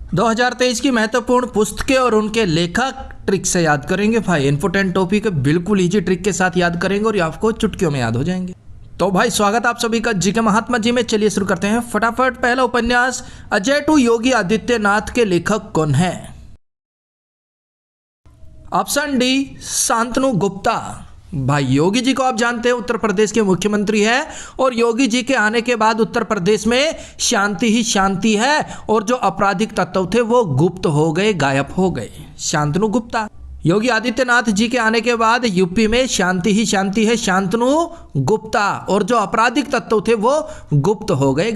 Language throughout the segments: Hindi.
2023 की महत्वपूर्ण पुस्तकें और उनके लेखक ट्रिक से याद करेंगे भाई। इंपोर्टेंट टॉपिक बिल्कुल इजी ट्रिक के साथ याद करेंगे और ये आपको चुटकियों में याद हो जाएंगे। तो भाई स्वागत आप सभी का जी के महात्मा जी में। चलिए शुरू करते हैं फटाफट। पहला उपन्यास अजय टू योगी आदित्यनाथ के लेखक कौन है? Option D Shantanu Gupta. भाई योगी जी को आप जानते हैं उत्तर प्रदेश के मुख्यमंत्री है और योगी जी के आने के बाद उत्तर प्रदेश में शांति ही शांति है और जो आपराधिक तत्व थे वो गुप्त हो गए, गायब हो गए। शांतनु गुप्ता। योगी आदित्यनाथ जी के आने के बाद यूपी में शांति ही शांति है, शांतनु गुप्ता, और जो आपराधिक तत्व थे वो गुप्त हो गए।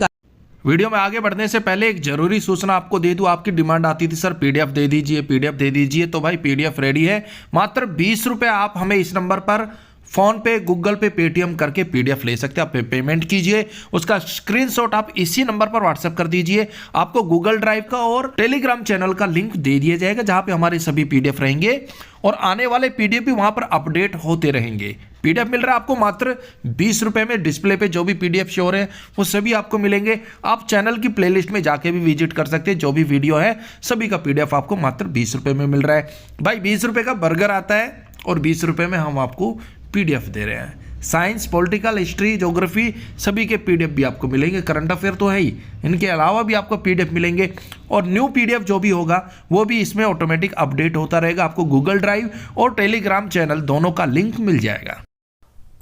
वीडियो में आगे बढ़ने से पहले एक जरूरी सूचना आपको दे दूं। आपकी डिमांड आती थी सर पीडीएफ दे दीजिए, पीडीएफ दे दीजिए। तो भाई पीडीएफ रेडी है। मात्र 20 रुपये आप हमें इस नंबर पर फोन पे, गूगल पे, पेटीएम करके पीडीएफ ले सकते हैं। आप पेमेंट कीजिए, उसका स्क्रीनशॉट आप इसी नंबर पर व्हाट्सएप कर दीजिए। आपको गूगल ड्राइव का और टेलीग्राम चैनल का लिंक दे दिया जाएगा जहां पे हमारे सभी पीडीएफ रहेंगे और आने वाले पीडीएफ भी वहां पर अपडेट होते रहेंगे। पीडीएफ मिल रहा है आपको मात्र 20 रुपए में। डिस्प्ले पे जो भी पीडीएफ शो हो रहे हैं वो सभी आपको मिलेंगे। आप चैनल की प्लेलिस्ट में जाके भी विजिट कर सकते हैं। जो भी वीडियो है सभी का पीडीएफ आपको मात्र 20 रुपए में मिल रहा है। भाई 20 रुपए का बर्गर आता है और 20 रुपए में हम आपको पीडीएफ दे रहे हैं। साइंस, पॉलिटिकल, हिस्ट्री, ज्योग्राफी सभी के पीडीएफ भी आपको मिलेंगे। करंट अफेयर तो है ही, इनके अलावा भी आपको पीडीएफ मिलेंगे और न्यू पीडीएफ जो भी होगा वो भी इसमें ऑटोमेटिक अपडेट होता रहेगा। आपको गूगल ड्राइव और टेलीग्राम चैनल दोनों का लिंक मिल जाएगा।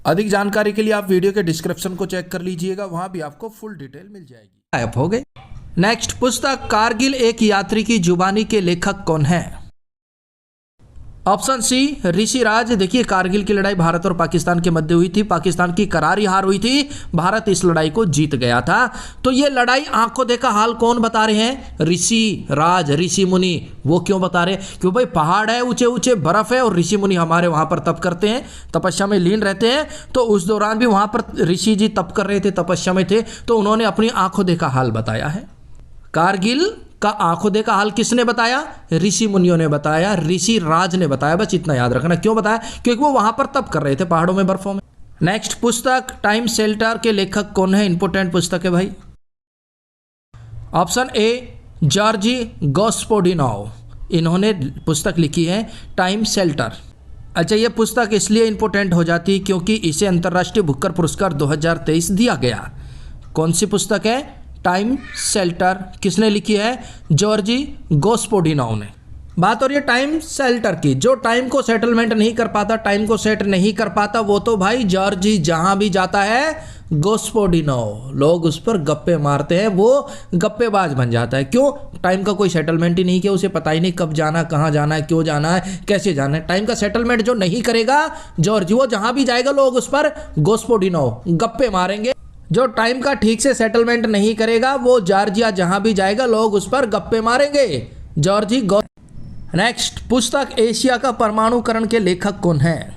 अधिक जानकारी के लिए आप वीडियो के डिस्क्रिप्शन को चेक कर लीजिएगा, वहां भी आपको फुल डिटेल मिल जाएगी। गायब हो गए। नेक्स्ट पुस्तक कारगिल एक यात्री की जुबानी के लेखक कौन है? ऑप्शन सी ऋषि राज। देखिए कारगिल की लड़ाई भारत और पाकिस्तान के मध्य हुई थी। पाकिस्तान की करारी हार हुई थी, भारत इस लड़ाई को जीत गया था। तो ये लड़ाई आंखों देखा हाल कौन बता रहे हैं? ऋषि राज, ऋषि मुनि। वो क्यों बता रहे? क्यों भाई पहाड़ है, ऊंचे ऊंचे बर्फ है और ऋषि मुनि हमारे वहां पर तप करते हैं, तपस्या में लीन रहते हैं। तो उस दौरान भी वहां पर ऋषि जी तप कर रहे थे, तपस्या में थे, तो उन्होंने अपनी आंखों देखा हाल बताया है। कारगिल का आंखों देखा हाल किसने बताया? ऋषि मुनियों ने बताया, ऋषि राज ने बताया। बस इतना याद रखना। क्यों बताया? क्योंकि वो वहां पर तप कर रहे थे पहाड़ों में, बर्फों में। नेक्स्ट पुस्तक टाइम शेल्टर के लेखक कौन है? इंपोर्टेंट पुस्तक है भाई। Option A Georgi Gospodinov. इन्होंने पुस्तक लिखी है टाइम शेल्टर। अच्छा, ये पुस्तक इसलिए इंपोर्टेंट हो जाती है क्योंकि इसे अंतर्राष्ट्रीय बुकर पुरस्कार 2023 दिया गया। कौन सी पुस्तक है? Time shelter. किसने लिखी है? जॉर्जी गॉस्पोडिनोव ने। बात हो रही है टाइम शेल्टर की। जो टाइम को सेटलमेंट नहीं कर पाता, टाइम को सेट नहीं कर पाता, वो तो भाई जॉर्जी जहां भी जाता है गॉस्पोडिनोव, लोग उस पर गप्पे मारते हैं, वो गप्पेबाज बन जाता है। क्यों? टाइम का कोई सेटलमेंट ही नहीं किया, उसे पता ही नहीं कब जाना, कहाँ जाना है, क्यों जाना है, कैसे जाना है। टाइम का सेटलमेंट जो नहीं करेगा जॉर्जी, वो जहां भी जाएगा लोग उस पर गॉस्पोडिनोव गप्पे मारेंगे। जो टाइम का ठीक से सेटलमेंट नहीं करेगा वो जॉर्जिया जहां भी जाएगा लोग उस पर गप्पे मारेंगे। जॉर्जी गो। नेक्स्ट पुस्तक एशिया का परमाणुकरण के लेखक कौन है?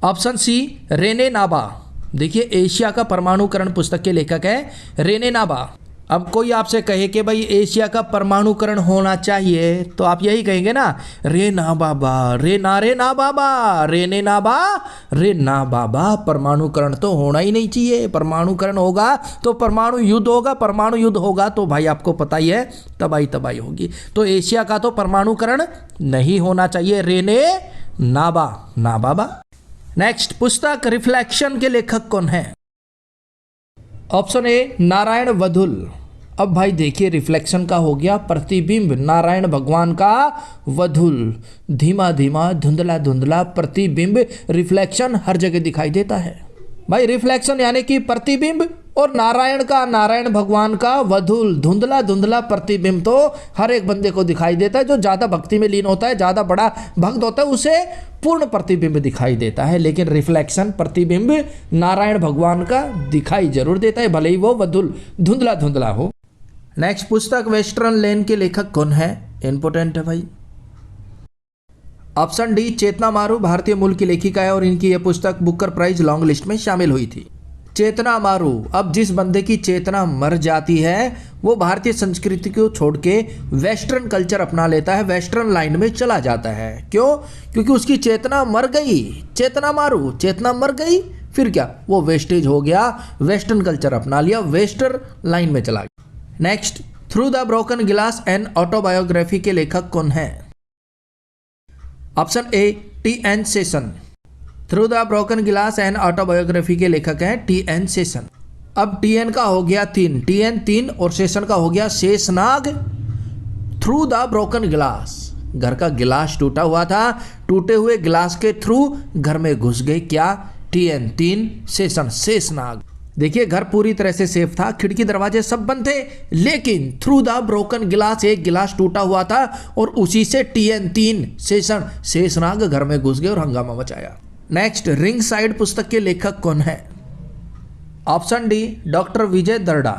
ऑप्शन सी रेने नाबा। देखिए एशिया का परमाणुकरण पुस्तक के लेखक है रेने नाबा। अब कोई आपसे कहे कि भाई एशिया का परमाणुकरण होना चाहिए तो आप यही कहेंगे ना, रे ना बाबा, रे ना बाबा, रेने नाबा, रे ना बाबा। परमाणुकरण तो होना ही नहीं चाहिए। परमाणुकरण होगा तो परमाणु युद्ध होगा, परमाणु युद्ध होगा तो भाई आपको पता ही है तबाही होगी। तो एशिया का तो परमाणुकरण नहीं होना चाहिए। रेने नाबा, ना बाबा। नेक्स्ट पुस्तक रिफ्लेक्शन के लेखक कौन है? Option A Narayan Vadhul. अब भाई देखिए रिफ्लेक्शन का हो गया प्रतिबिंब, नारायण भगवान का वधुल, धीमा धीमा, धुंधला धुंधला प्रतिबिंब। रिफ्लेक्शन हर जगह दिखाई देता है भाई। रिफ्लेक्शन यानी कि प्रतिबिंब, और नारायण का, नारायण भगवान का वधुल, धुंधला धुंधला प्रतिबिंब तो हर एक बंदे को दिखाई देता है। जो ज़्यादा भक्ति में लीन होता है, ज़्यादा बड़ा भक्त होता है, उसे पूर्ण प्रतिबिंब दिखाई देता है। लेकिन रिफ्लेक्शन, प्रतिबिंब नारायण भगवान का दिखाई जरूर देता है, भले ही वो वधुल, धुंधला धुंधला हो। नेक्स्ट पुस्तक वेस्टर्न लेन के लेखक कौन है? इंपोर्टेंट है भाई। ऑप्शन डी चेतना मारू। भारतीय मूल की लेखिका है और इनकी यह पुस्तक बुकर प्राइज लॉन्ग लिस्ट में शामिल हुई थी। चेतना मारू। अब जिस बंदे की चेतना मर जाती है वो भारतीय संस्कृति को छोड़ के वेस्टर्न कल्चर अपना लेता है, वेस्टर्न लाइन में चला जाता है। क्यों? क्योंकि उसकी चेतना मर गई। चेतना मारू, चेतना मर गई, फिर क्या? वो वेस्टेज हो गया, वेस्टर्न कल्चर अपना लिया, वेस्टर्न लाइन में चला गया। नेक्स्ट, थ्रू द ब्रोकन गिलास एन ऑटोबायोग्राफी के लेखक कौन है? Option A TN. Seshan. Through the broken गिलास एन ऑटोबायोग्राफी के लेखक हैं टी.एन. शेषन। अब टी.एन. का हो गया 3, टी.एन. 3 और शेषन का हो गया शेषनाग। थ्रू द ब्रोकन गिलास, घर का गिलास टूटा हुआ था, टूटे हुए गिलास के थ्रू घर में घुस गए क्या? टी.एन. 3 शेषन शेषनाग। देखिए घर पूरी तरह से सेफ था, खिड़की दरवाजे सब बंद थे, लेकिन थ्रू द ब्रोकन गिलास एक गिलास टूटा हुआ था और उसी से टी.एन. 3 शेषन शेषनाग घर में घुस गए और हंगामा मचाया। नेक्स्ट, रिंग साइड पुस्तक के लेखक कौन है? ऑप्शन डी डॉक्टर विजय दर्डा।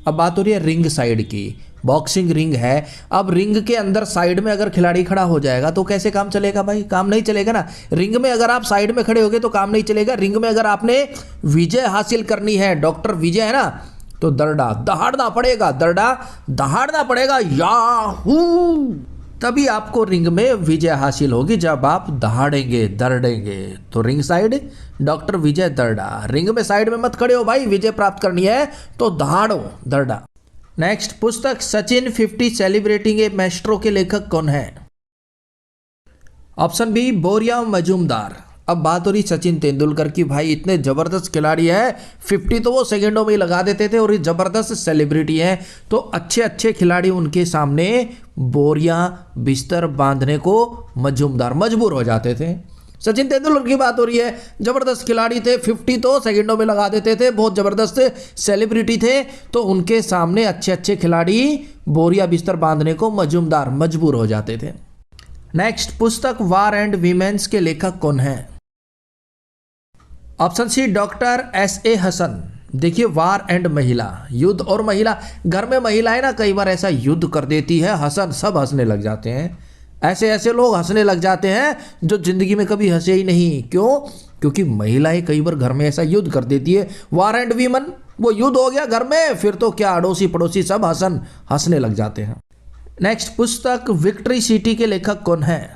अब बात हो रही है रिंग साइड की, बॉक्सिंग रिंग है। अब रिंग के अंदर साइड में अगर खिलाड़ी खड़ा हो जाएगा तो कैसे काम चलेगा भाई? काम नहीं चलेगा ना। रिंग में अगर आप साइड में खड़े होगे तो काम नहीं चलेगा। रिंग में अगर आपने विजय हासिल करनी है, डॉक्टर विजय है ना, तो दर्डा दहाड़ना पड़ेगा, दर्डा दहाड़ना पड़ेगा, याहू, तभी आपको रिंग में विजय हासिल होगी, जब आप दहाड़ेंगे दर्ड़ेंगे। तो रिंग साइड डॉक्टर विजय दर्डा। रिंग में साइड में मत खड़े हो भाई, विजय प्राप्त करनी है तो दहाड़ो दर्डा। नेक्स्ट, पुस्तक सचिन 50 सेलिब्रेटिंग ए मैस्ट्रो के लेखक कौन है? ऑप्शन बी बोरिया मजूमदार। अब बात हो रही सचिन तेंदुलकर की, भाई इतने जबरदस्त खिलाड़ी है, 50 तो वो सेकंडों में ही लगा देते थे और ये जबरदस्त सेलिब्रिटी है, तो अच्छे अच्छे खिलाड़ी उनके सामने बोरिया बिस्तर बांधने को मजूमदार मजबूर हो जाते थे। सचिन तेंदुलकर की बात हो रही है, जबरदस्त खिलाड़ी थे, 50 तो सेकंडों में लगा देते थे, बहुत जबरदस्त सेलिब्रिटी थे, तो उनके सामने अच्छे अच्छे खिलाड़ी बोरिया बिस्तर बांधने को मजूमदार मजबूर हो जाते थे। नेक्स्ट, पुस्तक वार एंड वीमेंस के लेखक कौन है? Option C doctor S.A. Hasan. देखिए वार एंड महिला, युद्ध और महिला, घर में महिलाएं ना कई बार ऐसा युद्ध कर देती है, हसन सब हंसने लग जाते हैं। ऐसे ऐसे लोग हंसने लग जाते हैं जो जिंदगी में कभी हंसे ही नहीं। क्यों? क्योंकि महिलाएं कई बार घर में ऐसा युद्ध कर देती है। वार एंड वीमन, वो युद्ध हो गया घर में, फिर तो क्या अड़ोसी पड़ोसी सब हंसने लग जाते हैं। नेक्स्ट, पुस्तक विक्ट्री सिटी के लेखक कौन है?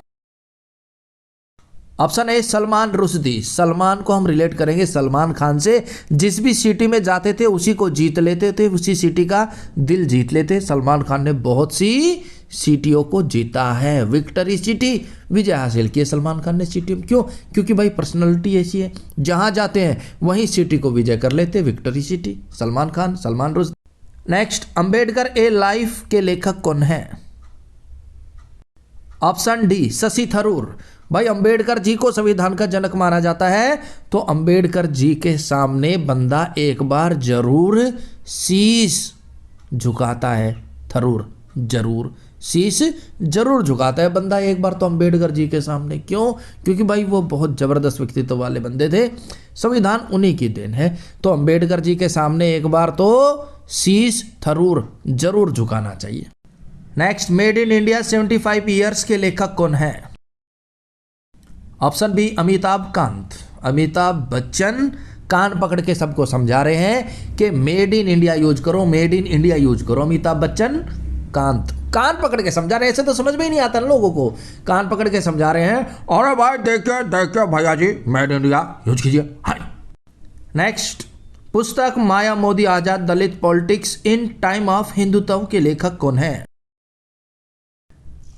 Option A Salman Rushdie. सलमान को हम रिलेट करेंगे सलमान खान से, जिस भी सिटी में जाते थे उसी को जीत लेते थे, उसी सिटी का दिल जीत लेते। सलमान खान ने बहुत सी सिटियों को जीता है, विक्ट्री सिटी विजय हासिल की है सलमान खान ने सिटी में। क्यों? क्योंकि भाई पर्सनैलिटी ऐसी है, जहां जाते हैं वहीं सिटी को विजय कर लेते, victory city. Salman Khan, Salman Rushdie. Next, Ambedkar ए लाइफ के लेखक कौन है? Option D Shashi Tharoor. भाई अंबेडकर जी को संविधान का जनक माना जाता है, तो अंबेडकर जी के सामने बंदा एक बार जरूर शीश झुकाता है। थरूर जरूर शीश जरूर झुकाता है बंदा एक बार तो अंबेडकर जी के सामने। क्यों? क्योंकि भाई वो बहुत जबरदस्त व्यक्तित्व वाले बंदे थे, संविधान उन्हीं की देन है। तो अंबेडकर जी के सामने एक बार तो शीश थरूर जरूर झुकाना चाहिए। Next, made in India 75 years के लेखक कौन है? Option B Amitabh Kant. अमिताभ बच्चन कान पकड़ के सबको समझा रहे हैं कि मेड इन इंडिया यूज करो, मेड इन इंडिया यूज करो। अमिताभ बच्चन कांत कान पकड़ के समझा रहे हैं, ऐसे तो समझ में ही नहीं आता ना लोगों को, कान पकड़ के समझा रहे हैं। और भाई देखिए भैया जी मेड इन इंडिया यूज कीजिए। नेक्स्ट, पुस्तक Maya Modi Azad Dalit politics in time of Hindutva के लेखक कौन है?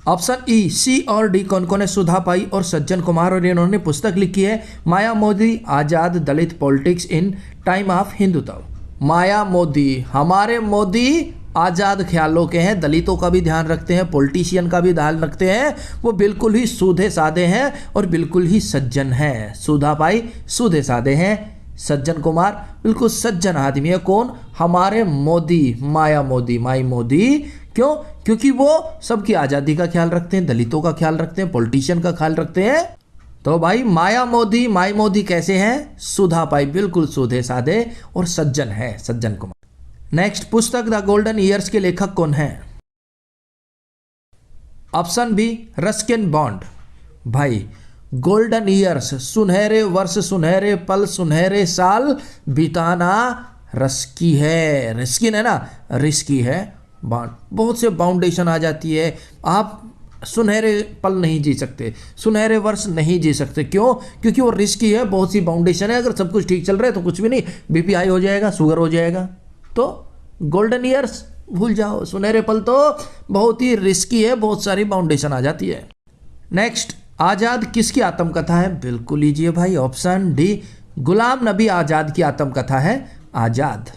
ऑप्शन ई सी और डी कौन है? सुधा पाई और सज्जन कुमार, और इन्होंने पुस्तक लिखी है Maya Modi Azad Dalit politics in time of Hindutva. Maya Modi, हमारे मोदी आजाद ख्यालों के हैं, दलितों का भी ध्यान रखते हैं, पॉलिटिशियन का भी ध्यान रखते हैं, वो बिल्कुल ही सीधे साधे हैं और बिल्कुल ही सज्जन हैं। सुधा पाई सीधे साधे हैं, सज्जन कुमार बिल्कुल सज्जन आदमी है। कौन? हमारे मोदी, माया मोदी, माई मोदी। क्यों? क्योंकि वो सबकी आज़ादी का ख्याल रखते हैं, दलितों का ख्याल रखते हैं, पॉलिटिशियन का ख्याल रखते हैं। तो भाई माया मोदी, माई मोदी कैसे हैं? सुधा पाई बिल्कुल सीधे साधे और सज्जन है, सज्जन कुमार। नेक्स्ट, पुस्तक द गोल्डन ईयर्स के लेखक कौन है? Option B Ruskin Bond. भाई गोल्डन ईयर्स, सुनहरे वर्ष, सुनहरे पल, सुनहरे साल बिताना रस्की है, रिस्किन है ना, रिस्की है। बॉन्ड, बहुत से बाउंडेशन आ जाती है, आप सुनहरे पल नहीं जी सकते, सुनहरे वर्ष नहीं जी सकते। क्यों? क्योंकि वो रिस्की है, बहुत सी बाउंडेशन है। अगर सब कुछ ठीक चल रहा है तो कुछ भी नहीं, बीपी हाई हो जाएगा, शुगर हो जाएगा। तो गोल्डन ईयर्स भूल जाओ, सुनहरे पल तो बहुत ही रिस्की है, बहुत सारी बाउंडेशन आ जाती है। नेक्स्ट, आजाद किसकी आत्मकथा है? बिल्कुल लीजिए भाई, ऑप्शन डी, गुलाम नबी आजाद की आत्मकथा है आजाद।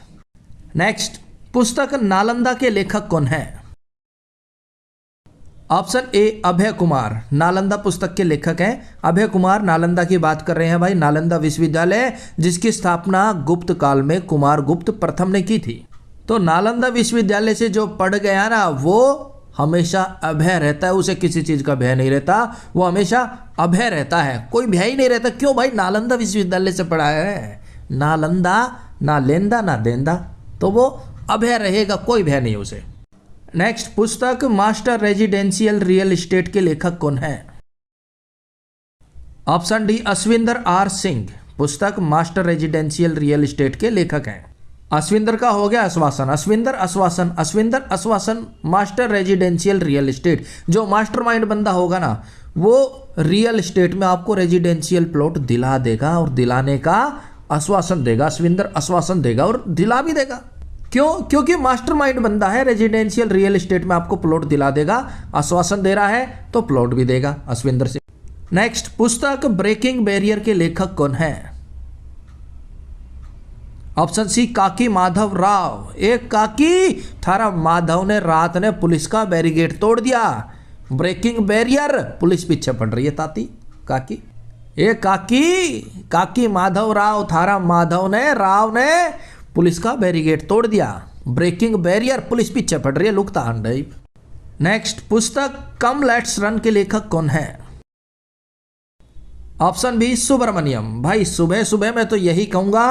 नेक्स्ट, पुस्तक नालंदा के लेखक कौन है? ऑप्शन ए, अभय कुमार। नालंदा पुस्तक के लेखक हैं अभय कुमार। नालंदा की बात कर रहे हैं भाई, नालंदा विश्वविद्यालय जिसकी स्थापना गुप्त काल में कुमार गुप्त प्रथम ने की थी। तो नालंदा विश्वविद्यालय से जो पढ़ गया ना, वो हमेशा अभय रहता है, उसे किसी चीज का भय नहीं रहता, वो हमेशा अभय रहता है, कोई भय ही नहीं रहता। क्यों भाई? नालंदा विश्वविद्यालय से पढ़ा है, नालंदा, ना लेंदा ना देंदा, तो वो अभय रहेगा, कोई भय नहीं उसे। नेक्स्ट, पुस्तक मास्टर रेजिडेंशियल रियल एस्टेट के लेखक कौन है? Option D, Ashwinder R Singh. पुस्तक मास्टर रेजिडेंशियल रियल एस्टेट के लेखक हैं। अश्विंदर का हो गया आश्वासन, अश्विंदर आश्वासन, अश्विंदर आश्वासन मास्टर रेजिडेंशियल रियल एस्टेट। जो मास्टरमाइंड बंदा होगा ना, वो रियल एस्टेट में आपको रेजिडेंशियल प्लॉट दिला देगा और दिलाने का आश्वासन देगा। अश्विंदर आश्वासन देगा और दिला भी देगा। क्यों? क्योंकि मास्टरमाइंड बंदा है, रेजिडेंशियल रियल एस्टेट में आपको प्लॉट दिला देगा, आश्वासन दे रहा है तो प्लॉट भी देगा अश्विंदर से। नेक्स्ट, पुस्तक ब्रेकिंग बैरियर के लेखक कौन है? ऑप्शन सी, काकी माधव राव। एक काकी थारा माधव ने रात ने पुलिस का बैरिकेड तोड़ दिया, ब्रेकिंग बैरियर, पुलिस पीछे पड़ रही है ताती काकी। एक काकी माधव राव, थारा माधव ने राव ने पुलिस का बैरिकेड तोड़ दिया, ब्रेकिंग बैरियर, पुलिस पीछे पड़ रही है, लुकता अंडई। नेक्स्ट, पुस्तक कम लेट्स रन के लेखक कौन है? Option B, Subramaniam. भाई सुबह सुबह मैं तो यही कहूंगा,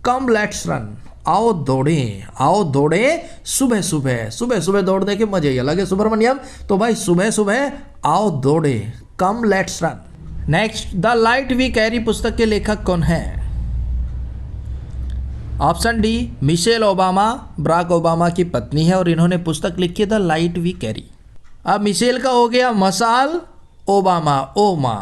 कम लेट्स रन, आओ दौड़े सुबह सुबह, सुबह सुबह दौड़ने के मजे ही अलग है सुब्रमण्यम। तो भाई सुबह सुबह आओ दौड़े, come let's run. Next, the light we carry पुस्तक के लेखक कौन है? Option D, Michelle Obama. Barack Obama की पत्नी है और इन्होंने पुस्तक लिखी है द लाइट वी कैरी। अब मिशेल का हो गया मसाल, ओबामा ओमा।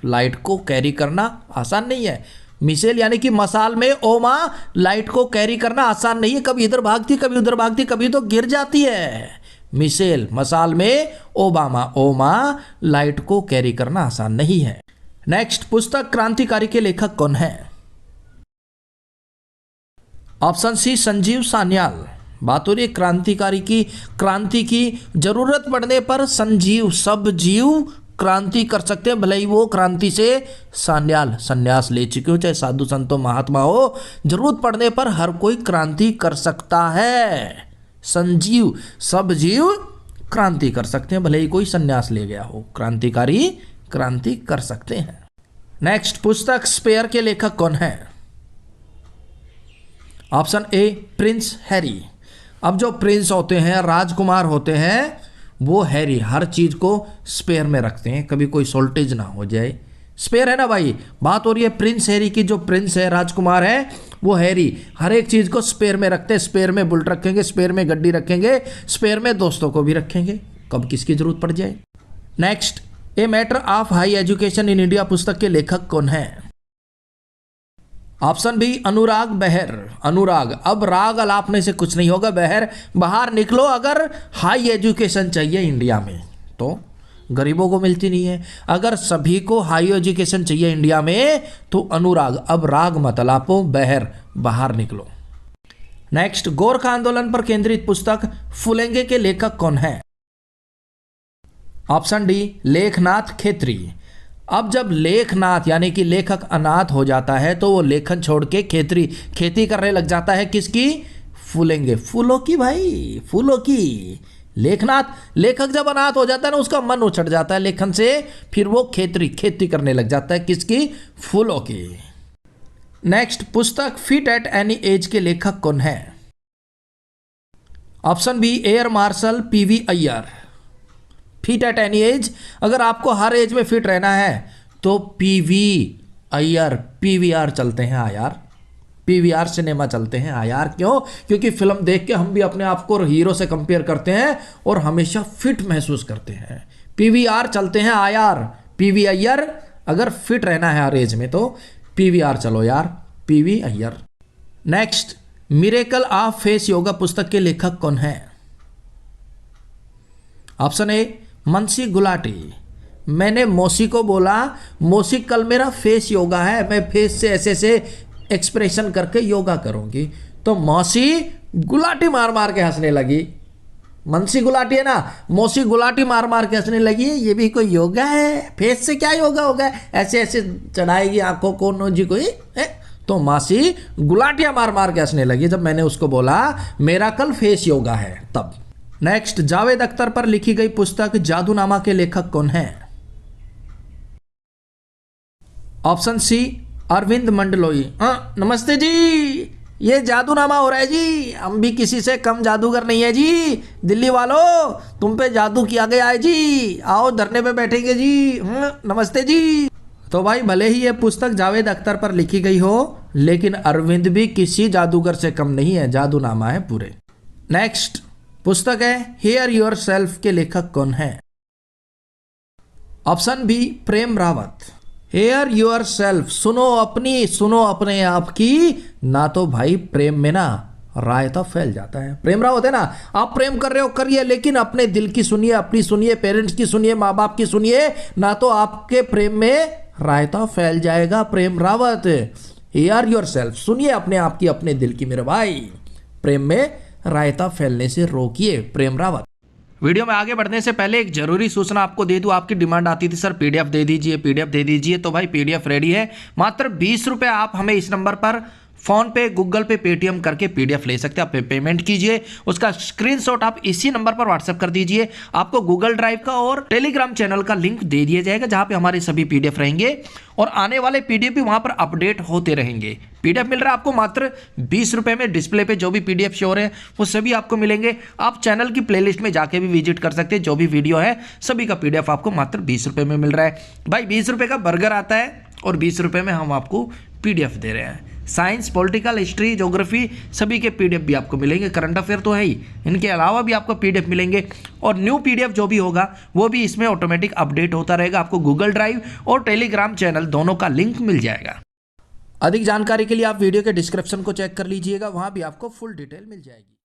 लाइट को कैरी करना आसान नहीं है। मिशेल यानी कि मसाल में, ओमा लाइट को कैरी करना आसान नहीं है, कभी इधर भागती कभी उधर भागती, कभी तो गिर जाती है। मिशेल मसाल में, ओबामा ओमा लाइट को कैरी करना आसान नहीं है। नेक्स्ट, पुस्तक क्रांतिकारी के लेखक कौन है? Option C, Sanjeev Sanyal. बात हो रही है क्रांतिकारी की, क्रांति की जरूरत पड़ने पर संजीव, सब जीव क्रांति कर सकते हैं, भले ही वो क्रांति से सान्याल संन्यास ले चुके हो, चाहे साधु संतो महात्मा हो, जरूरत पड़ने पर हर कोई क्रांति कर सकता है। संजीव, सब जीव क्रांति कर सकते हैं, भले ही कोई संन्यास ले गया हो, क्रांतिकारी क्रांति कर सकते हैं। नेक्स्ट, पुस्तक स्पेयर के लेखक कौन है? ऑप्शन ए, प्रिंस हैरी। अब जो प्रिंस होते हैं, राजकुमार होते हैं, वो हैरी हर चीज को स्पेयर में रखते हैं, कभी कोई शॉर्टेज ना हो जाए। स्पेयर है ना भाई, बात हो रही है प्रिंस हैरी की। जो प्रिंस है, राजकुमार है, वो हैरी हर एक चीज को स्पेयर में रखते हैं। स्पेयर में बुलेट रखेंगे, स्पेयर में गड्डी रखेंगे, स्पेयर में दोस्तों को भी रखेंगे, कब किसकी जरूरत पड़ जाए। Next, a matter of high education in India पुस्तक के लेखक कौन है? ऑप्शन बी, अनुराग बहर। अनुराग, अब राग अलापने से कुछ नहीं होगा, बहर, बाहर निकलो। अगर हाई एजुकेशन चाहिए इंडिया में, तो गरीबों को मिलती नहीं है, अगर सभी को हाई एजुकेशन चाहिए इंडिया में, तो अनुराग, अब राग मत अलापो, बहर, बाहर निकलो। नेक्स्ट, गोरखा आंदोलन पर केंद्रित पुस्तक फुलेंगे के लेखक कौन है? ऑप्शन डी, लेखनाथ खेत्री। अब जब लेखनाथ यानी कि लेखक अनाथ हो जाता है, तो वो लेखन छोड़ के खेती करने लग जाता है। किसकी? फूलेंगे, फूलों की भाई, फूलों की। लेखनाथ, लेखक जब अनाथ हो जाता है ना, उसका मन उछट जाता है लेखन से, फिर वो खेती करने लग जाता है। किसकी? फूलों की। नेक्स्ट, पुस्तक फिट एट एनी एज के लेखक कौन है? Option B, air marshal PV Iyer. Fit at any age, अगर आपको हर एज में फिट रहना है तो पीवी अय्यर, पीवीआर चलते हैं आयार, पीवीआर सिनेमा चलते हैं आयार। क्यों? क्योंकि फिल्म देख के हम भी अपने आप को हीरो से कंपेयर करते हैं और हमेशा फिट महसूस करते हैं। पीवीआर चलते हैं आयार, पीवी अय्यर। अगर फिट रहना है हर एज में तो पीवीआर चलो यार, PV Iyer. Next, miracle of face yoga पुस्तक के लेखक कौन है? Option A Mansi Gulati. मैंने मौसी को बोला, मौसी कल मेरा फेस योगा है, मैं फेस से ऐसे ऐसे एक्सप्रेशन करके योगा करूंगी। तो मौसी गुलाटी मार मार के हंसने लगी। मनसी गुलाटी है ना, मौसी गुलाटी मार मार के हंसने लगी। ये भी कोई योगा है? फेस से क्या योगा होगा? ऐसे ऐसे चढ़ाएगी आंखों को नोजी कोई है? तो मासी गुलाटियां मार मार के हंसने लगी जब मैंने उसको बोला मेरा कल फेस योगा है तब। नेक्स्ट, जावेद अख्तर पर लिखी गई पुस्तक जादूनामा के लेखक कौन है? Option C Arvind Mandloi. नमस्ते जी, ये जादूनामा हो रहा है जी, हम भी किसी से कम जादूगर नहीं है जी। दिल्ली वालों, तुम पे जादू किया गया है जी, आओ धरने पे बैठेंगे जी। नमस्ते जी। तो भाई भले ही ये पुस्तक जावेद अख्तर पर लिखी गई हो, लेकिन अरविंद भी किसी जादूगर से कम नहीं है, जादूनामा है पूरे। नेक्स्ट पुस्तक है हियर योर सेल्फ के लेखक कौन है? Option B Prem Rawat. Hear yourself, सुनो अपनी, सुनो अपने आप की, ना तो भाई प्रेम में ना रायता फैल जाता है। प्रेम रावत है ना, आप प्रेम कर रहे हो करिए, लेकिन अपने दिल की सुनिए, अपनी सुनिए, पेरेंट्स की सुनिए, माँ बाप की सुनिए, ना तो आपके प्रेम में रायता फैल जाएगा। प्रेम रावत, हेयर योर सेल्फ, सुनिए अपने आप की, अपने दिल की मेरे भाई, प्रेम में रायता फैलने से रोकिए। प्रेम रावत। वीडियो में आगे बढ़ने से पहले एक जरूरी सूचना आपको दे दूं। आपकी डिमांड आती थी सर पीडीएफ दे दीजिए, पीडीएफ दे दीजिए। तो भाई पीडीएफ रेडी है, मात्र 20 रुपये आप हमें इस नंबर पर फोन पे, गूगल पे, पेटीएम करके पीडीएफ ले सकते हैं। आप पेमेंट कीजिए, उसका स्क्रीनशॉट आप इसी नंबर पर व्हाट्सएप कर दीजिए। आपको गूगल ड्राइव का और टेलीग्राम चैनल का लिंक दे दिया जाएगा, जहां पे हमारे सभी पीडीएफ रहेंगे और आने वाले पीडीएफ भी वहां पर अपडेट होते रहेंगे। पीडीएफ मिल रहा है आपको मात्र 20 रुपये में। डिस्प्ले पे जो भी पीडीएफ शो हो रहे हैं वो सभी आपको मिलेंगे। आप चैनल की प्लेलिस्ट में जाके भी विजिट कर सकते हैं, जो भी वीडियो है सभी का पीडीएफ आपको मात्र 20 रुपये में मिल रहा है। भाई 20 रुपये का बर्गर आता है और 20 रुपये में हम आपको पीडीएफ दे रहे हैं। साइंस, पॉलिटिकल, हिस्ट्री, ज्योग्राफी सभी के पीडीएफ भी आपको मिलेंगे। करंट अफेयर तो है ही, इनके अलावा भी आपको पीडीएफ मिलेंगे और न्यू पीडीएफ जो भी होगा वो भी इसमें ऑटोमेटिक अपडेट होता रहेगा। आपको गूगल ड्राइव और टेलीग्राम चैनल दोनों का लिंक मिल जाएगा। अधिक जानकारी के लिए आप वीडियो के डिस्क्रिप्शन को चेक कर लीजिएगा, वहां भी आपको फुल डिटेल मिल जाएगी।